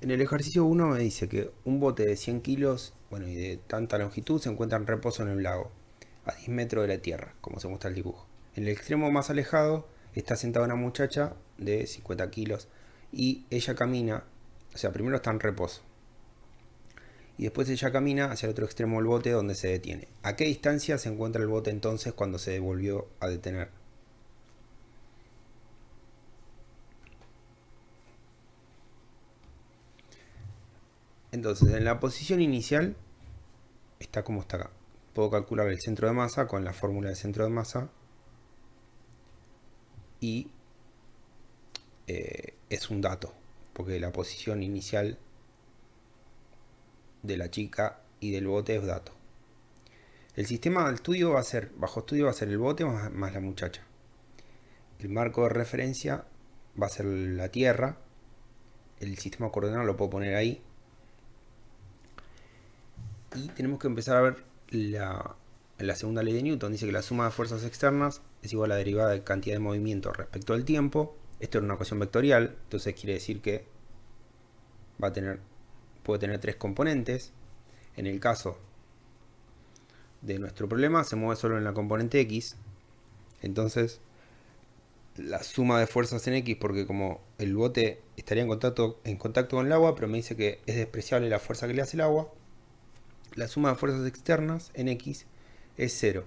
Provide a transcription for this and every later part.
En el ejercicio 1 me dice que un bote de 100 kilos, bueno, y de tanta longitud se encuentra en reposo en el lago, a 10 metros de la tierra, como se muestra el dibujo. En el extremo más alejado está sentada una muchacha de 50 kilos y ella camina, o sea, primero está en reposo y después ella camina hacia el otro extremo del bote donde se detiene. ¿A qué distancia se encuentra el bote entonces cuando se volvió a detener? Entonces, en la posición inicial está como está acá. Puedo calcular el centro de masa con la fórmula de centro de masa y es un dato, porque la posición inicial de la chica y del bote es dato. El sistema de estudio va a ser, bajo estudio va a ser el bote más la muchacha. El marco de referencia va a ser la Tierra. El sistema coordenado lo puedo poner ahí. Y tenemos que empezar a ver la segunda ley de Newton. Dice que la suma de fuerzas externas es igual a la derivada de cantidad de movimiento respecto al tiempo. Esto es una ecuación vectorial, entonces quiere decir que puede tener tres componentes. En el caso de nuestro problema se mueve solo en la componente X. Entonces la suma de fuerzas en X, porque como el bote estaría en contacto con el agua, pero me dice que es despreciable la fuerza que le hace el agua, la suma de fuerzas externas en X es cero.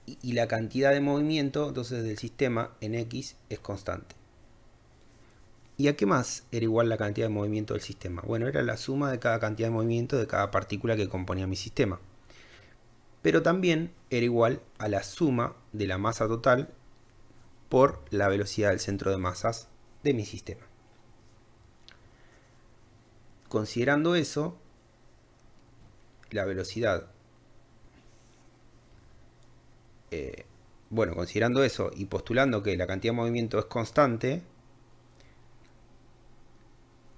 Y la cantidad de movimiento entonces del sistema en X es constante. ¿Y a qué más era igual la cantidad de movimiento del sistema? Bueno, era la suma de cada cantidad de movimiento de cada partícula que componía mi sistema. Pero también era igual a la suma de la masa total por la velocidad del centro de masas de mi sistema. Considerando eso, la velocidad, considerando eso y postulando que la cantidad de movimiento es constante,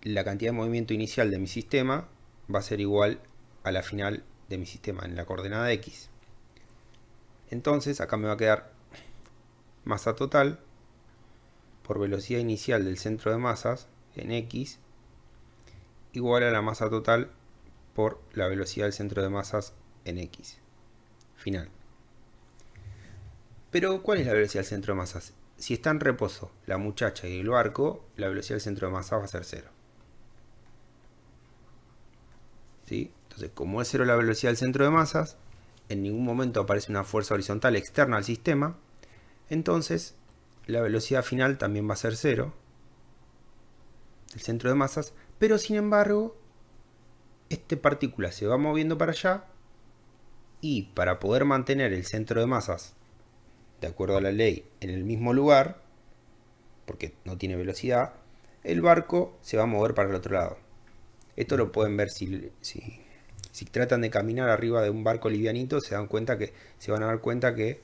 la cantidad de movimiento inicial de mi sistema va a ser igual a la final de mi sistema en la coordenada X. Entonces acá me va a quedar masa total por velocidad inicial del centro de masas en X igual a la masa total por la velocidad del centro de masas en X. Final. Pero, ¿cuál es la velocidad del centro de masas? Si está en reposo la muchacha y el barco, la velocidad del centro de masas va a ser cero. ¿Sí? Entonces, como es cero la velocidad del centro de masas, en ningún momento aparece una fuerza horizontal externa al sistema, entonces la velocidad final también va a ser cero del centro de masas, pero sin embargo, esta partícula se va moviendo para allá y para poder mantener el centro de masas de acuerdo a la ley en el mismo lugar, porque no tiene velocidad, el barco se va a mover para el otro lado. Esto lo pueden ver si tratan de caminar arriba de un barco livianito, se van a dar cuenta que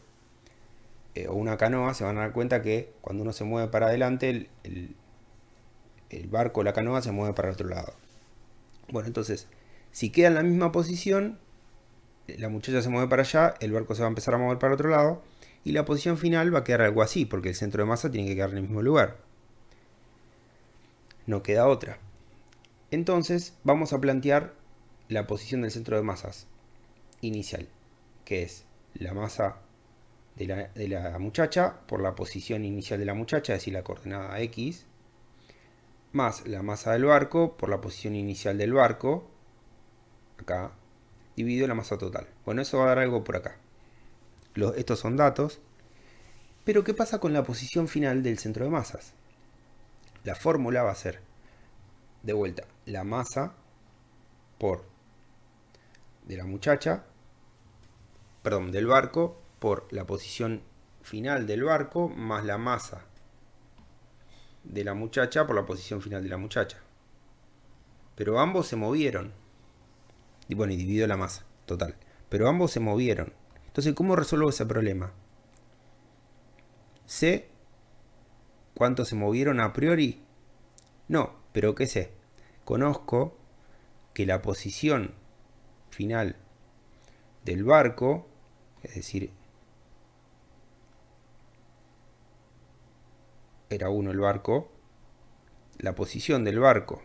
o una canoa, se van a dar cuenta que cuando uno se mueve para adelante, el barco o la canoa se mueve para el otro lado. Bueno, entonces, si queda en la misma posición, la muchacha se mueve para allá, el barco se va a empezar a mover para el otro lado, y la posición final va a quedar algo así, porque el centro de masa tiene que quedar en el mismo lugar. No queda otra. Entonces, vamos a plantear la posición del centro de masas inicial, que es la masa de la muchacha por la posición inicial de la muchacha, es decir, la coordenada X, más la masa del barco por la posición inicial del barco, acá, dividido la masa total. Bueno, eso va a dar algo por acá. Estos son datos. Pero ¿qué pasa con la posición final del centro de masas? La fórmula va a ser, de vuelta, la masa por de la muchacha, perdón, del barco por la posición final del barco más la masa de la muchacha por la posición final de la muchacha. Pero ambos se movieron. Y bueno, y dividió la masa total. Pero ambos se movieron. Entonces, ¿cómo resuelvo ese problema? ¿Sé cuánto se movieron a priori? No, pero ¿qué sé? Conozco que la posición final del barco, es decir, era 1 el barco, la posición del barco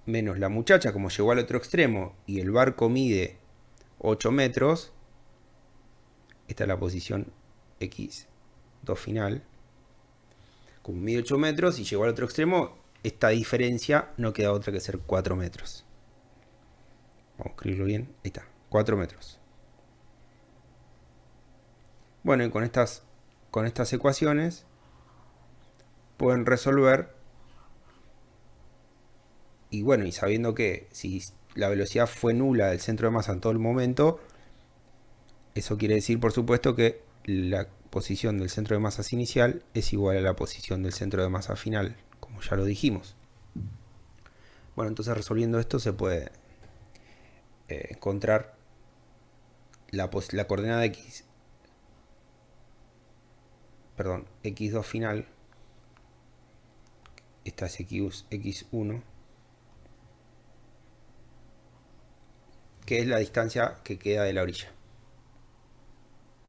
menos la muchacha, como llegó al otro extremo, y el barco mide 8 metros, esta es la posición x2 final. Como mide 8 metros y llegó al otro extremo, esta diferencia no queda otra que ser 4 metros. Vamos a escribirlo bien. Ahí está, 4 metros. Bueno, y con estas ecuaciones pueden resolver. Y bueno, y sabiendo que si la velocidad fue nula del centro de masa en todo el momento, eso quiere decir, por supuesto, que la posición del centro de masas inicial es igual a la posición del centro de masa final, como ya lo dijimos. Bueno, entonces resolviendo esto se puede encontrar la coordenada x, perdón, x2 final, esta es x1, que es la distancia que queda de la orilla.